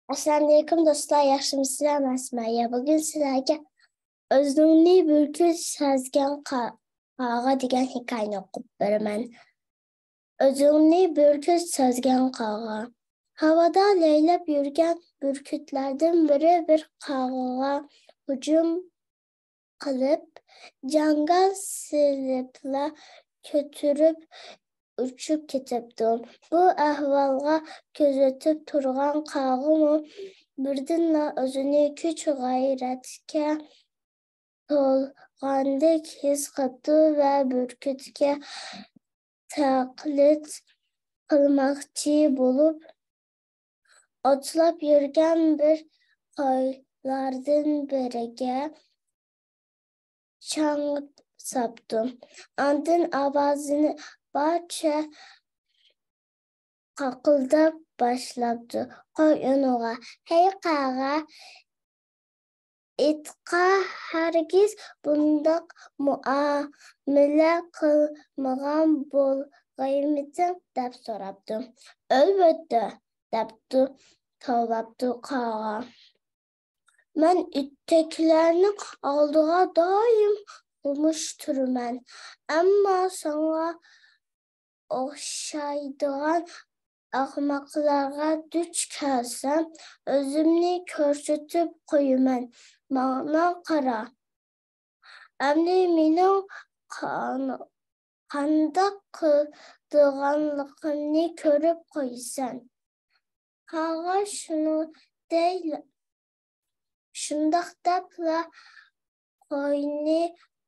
Assalamu alaykum dostlar, yaxshimisilar? Bugun sizlarga o'zimni bulkul sazgan qarg'a degan hikoyani o'qib beraman. O'zimni bulkul sazgan qarg'a. Havoda laylab yurgan burkutlardan biri bir qarg'aga hujum qilib, jangal siliblar ko'tarib uchib ketibdi. Bu ahvolga kuzatib turgan qarg'a birdanla o'zini kuch-g'ayratga to'lgandek his qildi va burkutga taqlid qilmoqchi bo'lib, otlab yurgan bir qoyalardan biriga chang sapdi. Andin ovozini barcha qaqildab boshladi. Qo'y unga: "Hey qarg'a, itga hargiz bundoq muomala qilmagan bo'lg'aymiding?" deb so'rabdi. "Albatta", debdi tavbabdi qarg'a. "Men ittaklarni oldiga doim qo'mish turaman. Ammo senga o'xshaydigan ahmoqlarga duch kelsam, o'zimni ko'rsatib qo'yaman. Mana qara. Endi mening qandoq qilganligimni ko'rib qo'yasan." Qarg'a shundoq debla qo'yni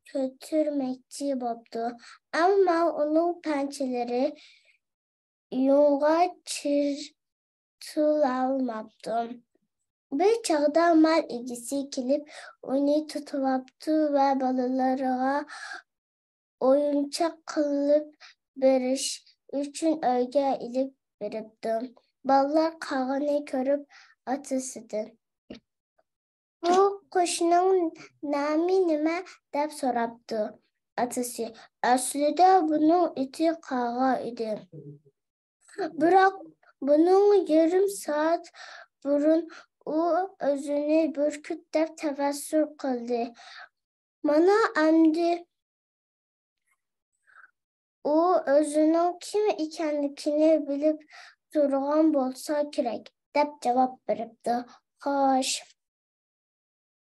ko'tarmoqchi bo'ldi, ammo uning panchalari yungga chertilolmabdi. Bir chog'da mal egasi kelib, uni tutibdi va bolalariga o'yinchoq qilib berish uchun uyga ilib beribdi. Bolalar qarg'ani ko'rib otasidan: "Bu qushning nomi nima?" deb so'rabdi. Otasi: "Aslida buning iti qarg'a edi. Biroq bundan yarim soat burun u o'zini burkut deb tasavvur qildi. Mana endi u o'zining kim ekanligini bilib turgan bo'lsa kerak", deb javob beribdi. Xo'sh,